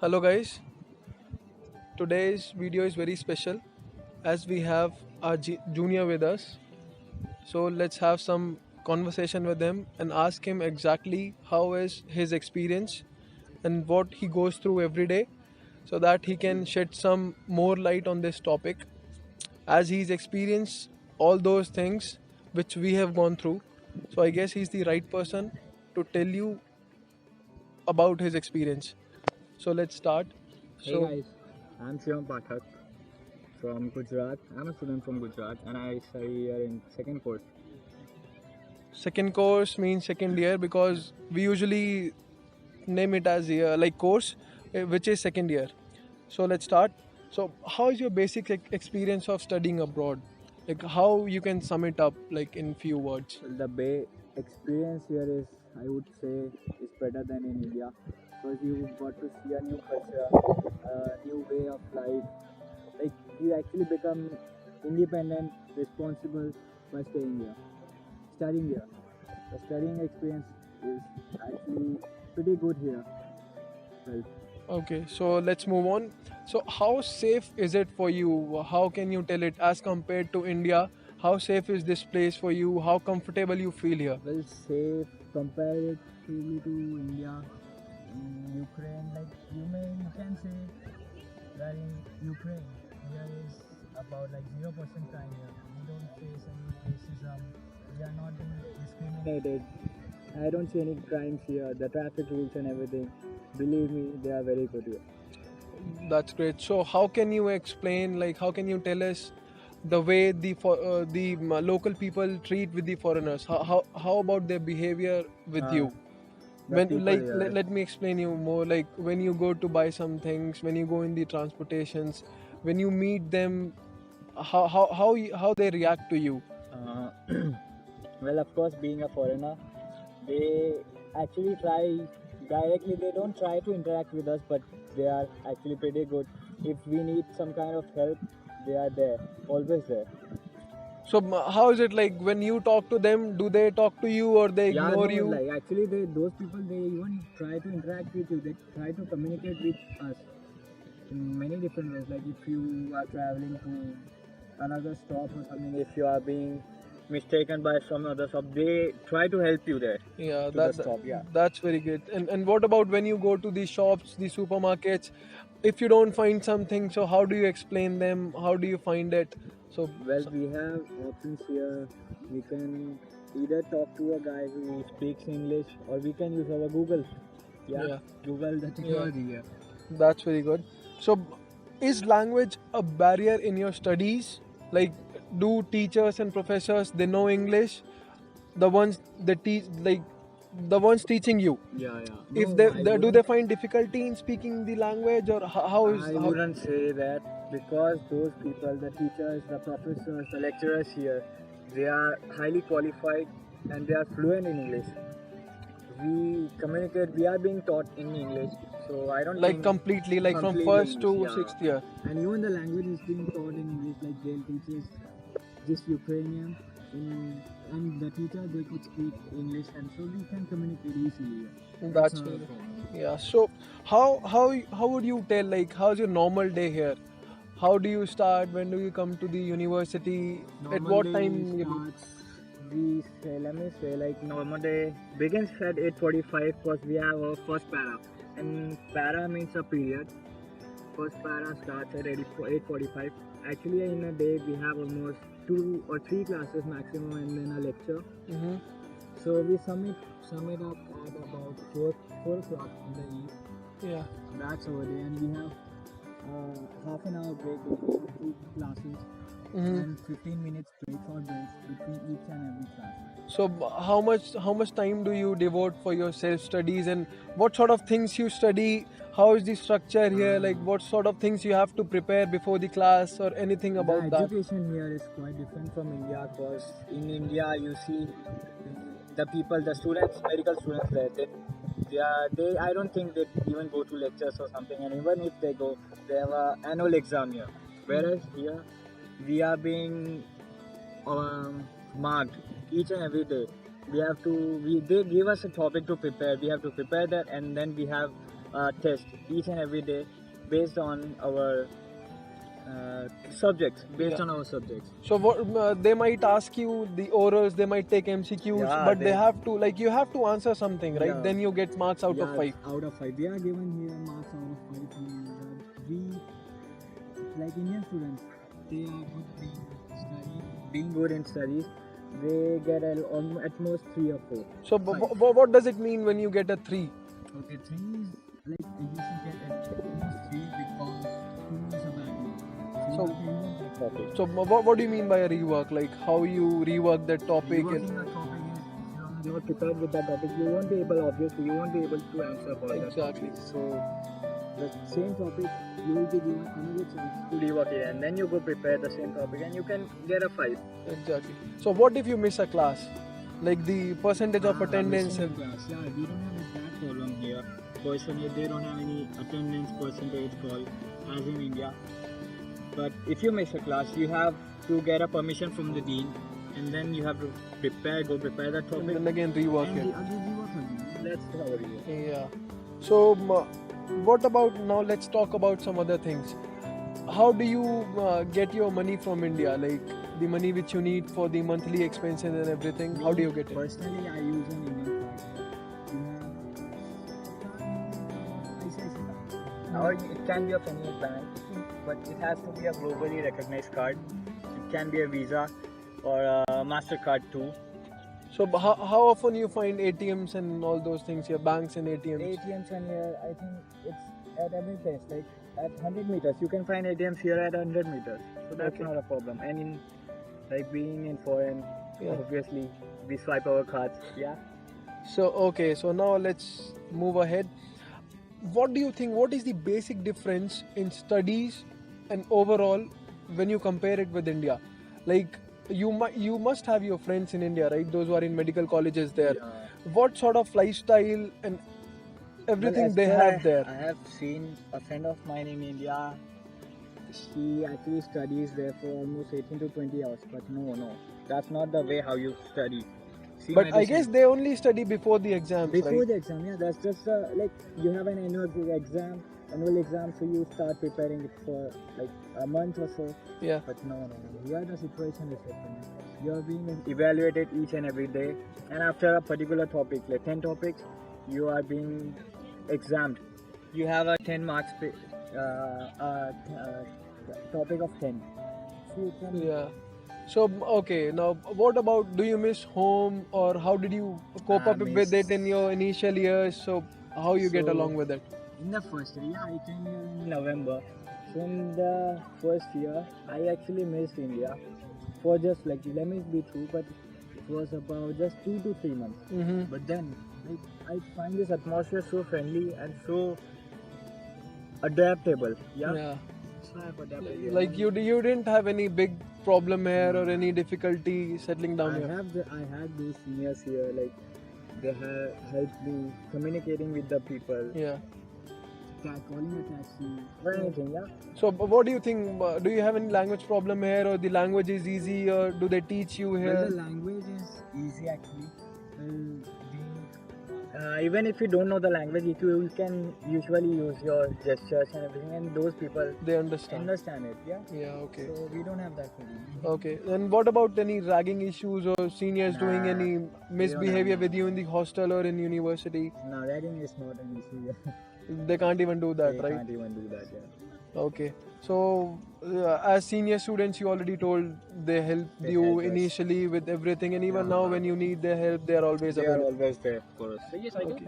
Hello guys, today's video is very special as we have our junior with us. So let's have some conversation with him and ask him exactly how is his experience and what he goes through every day so that he can shed some more light on this topic as he's experienced all those things which we have gone through. So I guess he's the right person to tell you about his experience. So let's start. Hey So guys, I'm Shivam Pathak from Gujrat. I'm a student from Gujrat and I study here in second course. second course means second year because we usually name it as like course which is second year. So let's start. So how is your basic experience of studying abroad? Like how you can sum it up like in few words? Well, the experience here is, I would say, is better than in India because you got to see a new culture, a new way of life. Like you actually become independent, responsible by staying here, studying here. The studying experience is actually pretty good here. Well, Okay, so let's move on. So how safe is it for you? How can you tell it as compared to India? How safe is this place for you? How comfortable you feel here? well, safe comparatively to India. In Ukraine, like you can say that in Ukraine there is about like 0% crime here. We don't face any racism. We are not being discriminated. I don't see any crimes here. The traffic rules and everything. Believe me, they are very good here. That's great. So how can you explain, like how can you tell us the way the local people treat with the foreigners? How about their behavior with Uh, you? the When people like here. let me explain you more. Like when you go to buy some things, when you go in the transportations, when you meet them, how they react to you? Uh, well, of course, being a foreigner, they actually try directly. They don't try to interact with us, but they are actually pretty good. If we need some kind of help, they are there, always there. So how is it like when you talk to them? Do they talk to you or they Yeah, no, ignore you? like actually, those people they even try to interact with you. They try to communicate with us in many different ways. Like if you are traveling to another stop or something, if you are being mistaken by some other stop, they try to help you there Yeah, to the stop. Yeah. that's very good. And what about when you go to the shops, the supermarkets? If you don't find something, so how do you explain them? How do you find it? So, Well, we have options here. We can either talk to a guy who speaks English, or we can use our Google. Yeah, yeah, Google the yeah, technology here. that's very good. So, is language a barrier in your studies? Like, do teachers and professors they know English? The ones that teach, like, the ones teaching you. Yeah, yeah. If No, they do they find difficulty in speaking the language or I how? wouldn't say that because those people, the teachers, the professors, the lecturers here, they are highly qualified and they are fluent in English. We communicate. We are being taught in English, so I don't Like think completely, like from completely first English. to Yeah, sixth year? and even the language is being taught in English. Like they'll teach us just Ukrainian, and the teacher they could speak English, and so we can communicate easily. That's That's not a very, problem. yeah. So how would you tell, like how's your normal day here? How do you start? When do you come to the university? At Normal what day time you leave? starts. We say, let me say, like normal day begins at 8:45 because we have our first para, and para means a period. First para starts at 8:45. Actually, in a day we have almost 2 or 3 classes maximum, and then a lecture. Mm-hmm. So we sum it up at about 4 o'clock in the eve. Yeah. That's our day, and we have half an hour break between 2 classes Mm-hmm. and 15 minutes break for breaks between each and every class. So how much time do you devote for your self studies and what sort of things you study? How is the structure here? Like Uh, what sort of things you have to prepare before the class or anything the about that? education here is quite different from India because in India you see the people, the students, medical students there, they I don't think they even go to lectures or something, and even if they go, they have a annual exam here. Whereas here we are being marked each and every day. They give us a topic to prepare. We have to prepare that, and then we have test each and every day based on our subjects, based Yeah. on our subjects. So what they might ask you the orals, they might take MCQs, Yeah, but they they- have to you have to answer something, right? Yeah. Then you get marks out of Yeah, 5. out of 5. We are given here marks out of 5. We, like Indian students, they are good being good in studies. They get at most 3 or 4. So Five. what does it mean when you get a 3? Okay, 3 is like you should get at almost 3 because 2 is a bad mark. So- you have to rework that topic. So what do you mean by a rework? Like how you rework that topic? Reworking a topic is if you are not prepared with that topic, you won't be able, obviously, you won't be able to answer for that Exactly. topic. So the same topic, you will be given another chance to rework it, and then you go prepare the same topic and you can get a 5. Exactly. So what if you miss a class? Like the percentage of attendance Missing a class. Yeah, we don't have that problem here. Personally, they don't have any attendance percentage call as in India. But if you miss a class, you have to get a permission from the dean, and then you have to go prepare that and topic. then again rework And it. rework again. That's how it is. Yeah. So what about now? Let's talk about some other things. How do you get your money from India? Like the money which you need for the monthly expenses and everything. How do you get it? Personally, I use an Indian card. Or it can be of any bank, but it has to be a globally recognized card. It can be a Visa or a MasterCard too. So how often you find ATMs and all those things here, banks and ATMs? ATMs and here, I think it's at every place. Like at 100 meters, you can find ATMs here at 100 meters. So that's Okay. not a problem. And in like being in foreign, Yeah. obviously we swipe our cards. Yeah. So okay, so now let's move ahead. What do you think? What is the basic difference in studies and overall when you compare it with India? Like you must have your friends in India, right? Those who are in medical colleges there. What sort of lifestyle and everything they have there? I have seen a friend of mine in India. She actually studies there for almost 18 to 20 hours. But no, that's not the way how you study. See, But I medicine- guess they only study before the exams, before right? the exam, yeah, that's just like you have an annual exam, so you start preparing it for like a month or so. Yeah. But no. Here the situation is different. You are being evaluated each and every day, and after a particular topic, like 10 topics, you are being examined. You have a 10 marks topic of 10. So you can Yeah. So okay, now what about, do you miss home or how did you cope I up with miss- it in your initial years? So how you get So- along with it? In the first year, I came here in November. So in the first year, I actually missed India for just like, let me be true, but it was about just 2 to 3 months. Mm-hmm. But then, like, I find this atmosphere so friendly and so adaptable. Yeah. So I've adapted here. Like you didn't have any big problem here or any difficulty settling down here? I had those seniors here, like they have helped me communicating with the people, Yeah. calling a taxi, or anything. Yeah. So what do you think? Do you have any language problem here or the language is easy or do they teach you Well, here? the language is easy actually. Even if you don't know the language, you can usually use your gestures and everything, and those people They understand. understand it. Yeah. Yeah, okay. So we don't have that problem. Okay. And what about any ragging issues or seniors doing Nah, any misbehavior have with you in the hostel or in university? No, ragging is not an issue. They can't even do that, They right? can't even do that. Yeah. Okay. So, as senior students, you already told they helped They you help us. initially with everything, and even Yeah. now, when you need their help, they are always They are available. always there for us. So yes, I Okay.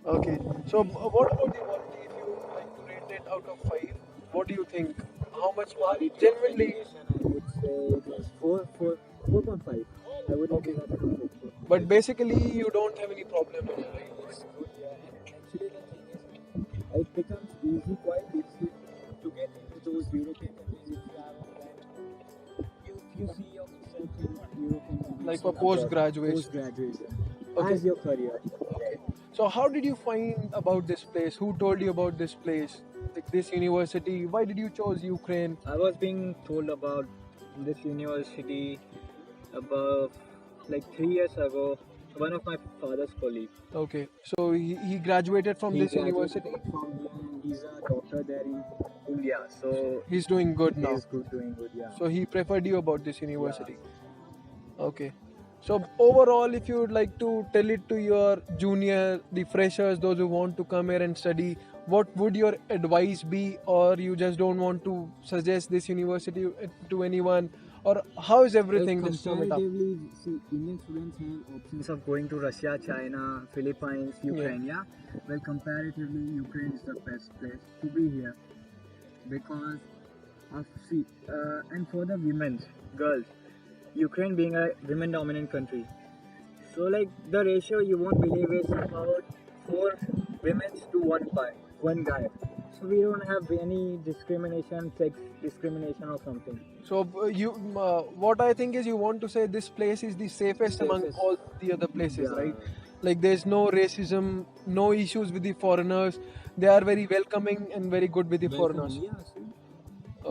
Okay. So, what about the quality? If you like to rate it out of 5, what do you think? How much mark? Genuinely, I would say it was 4.5. I would Okay. give that a 4. but basically, you don't have any problem with it, right? It's good, yeah. And actually, the thing is, it becomes easy, quite easy to get into those European countries if you have a plan. You see yourself in European countries. Like for postgraduation. Postgraduation. Okay. As your career. So, how did you find about this place? Who told you about this place? Like this university? Why did you choose Ukraine? I was being told about this university about like 3 years ago one of my father's colleague. Okay, so he graduated from He this graduated university. from here. He's a doctor there in India, So so he's doing good now. he's good, doing good. Yeah. So he preferred you about this Yeah. university. Okay. So overall, if you would like to tell it to your junior, the freshers, those who want to come here and study, what would your advice be, or you just don't want to suggest this university to anyone, or how is Well, everything? Just sum it up. comparatively, see, Indian students have options of going to Russia, China, Philippines, Yeah. Ukraine. Yeah. Well, comparatively, Ukraine is the best place to be here because of see, and for the women, girls, Ukraine being a women-dominant country, so like the ratio you won't believe is about 4 women to one guy. So we don't have any discrimination, sex discrimination or something. So what I think is you want to say this place is the safest among Safest. all the other places, Yeah. right? Like there's no racism, no issues with the foreigners. They are very welcoming and very good with the foreigners. Yeah, see.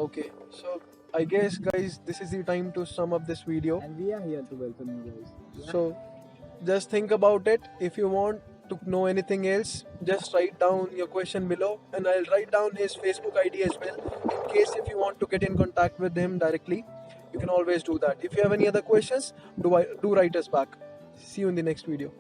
Okay, so I guess guys, this is the time to sum up this video. And we are here to welcome you guys. Yeah. So just think about it. If you want to know anything else, just write down your question below, and I'll write down his Facebook ID as well. In case if you want to get in contact with him directly, you can always do that. If you have any other questions, do write us back. See you in the next video.